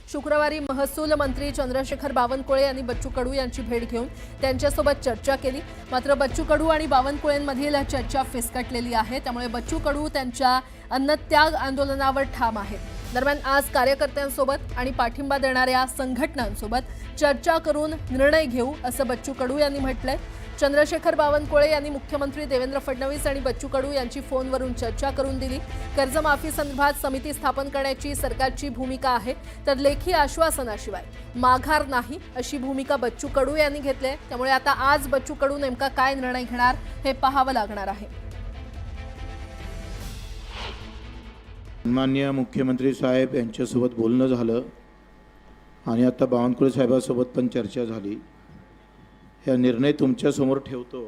शुक्रवारी महसूल मंत्री चंद्रशेखर बावनकुळे यांनी बच्चू कडू यांची भेट घेऊन त्यांच्यासोबत चर्चा केली। मात्र बच्चू कडू आणि बावनकुळेंमधील चर्चा फिसकटलेली आहे। त्यामुळे बच्चू कडू त्यांच्या अन्नत्याग आंदोलनावर ठाम आहेत। दरम्यान आज कार्यकर्त्यांसोबत आणि पाठिंबा देणाऱ्या संघटनांसोबत चर्चा करून निर्णय घेऊ असं बच्चू कडू यांनी म्हटलंय। चंद्रशेखर बावनकुळे यांनी मुख्यमंत्री देवेंद्र फडणवीस आणि बच्चू कडू यांची फोनवरून चर्चा करून दिली। कर्जमाफी संदर्भात समिती स्थापन करण्याची सरकारची भूमिका आहे, तर लेखी आश्वासनाशिवाय माघार नाही अशी भूमिका बच्चू कडू यांनी घेतली आहे। त्यामुळे आता आज बच्चू कडू नेमका काय निर्णय घेणार हे पाहावं लागणार आहे। माननीय मुख्यमंत्री साहेब यांच्यासोबत बोलणं झालं आणि आता बावनकुळे साहेबांसोबत पण चर्चा झाली। हा निर्णय तुमच्या समोर ठेवतो।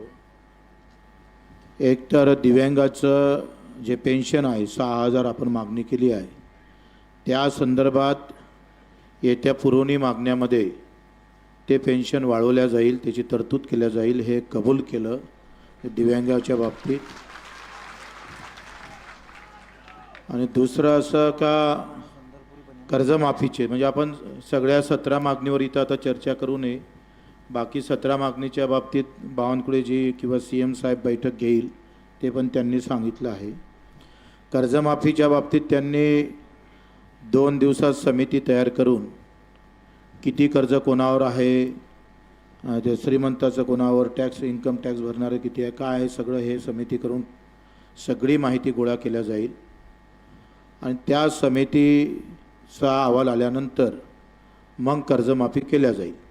एक तर दिव्यांगाचं जे पेन्शन आहे 6,000 आपण मागणी केली आहे, त्या संदर्भात येत्या पुरवणी मागण्यामध्ये ते पेन्शन वाढवल्या जाईल, त्याची तरतूद केल्या जाईल, हे कबूल केलं दिव्यांगाच्या बाबतीत। आणि दुसरं असं का कर्जमाफीचे म्हणजे आपण सगळ्या 17 मागणीवर इथं आता चर्चा करू नये। बाकी 17 मागणीच्या बाबतीत बावनकुळेजी किंवा CM साहेब बैठक घेईल, ते पण त्यांनी सांगितलं आहे। कर्जमाफीच्या बाबतीत त्यांनी 2 दिवसात समिती तयार करून किती कर्ज कोणावर आहे, ते श्रीमंताचं कोणावर, टॅक्स इन्कम टॅक्स भरणारे किती आहे, काय आहे, सगळं हे समिती करून सगळी माहिती गोळा केल्या जाईल। आणि त्या समितीचा अहवाल आल्यानंतर मग कर्जमाफी केल्या जाईल।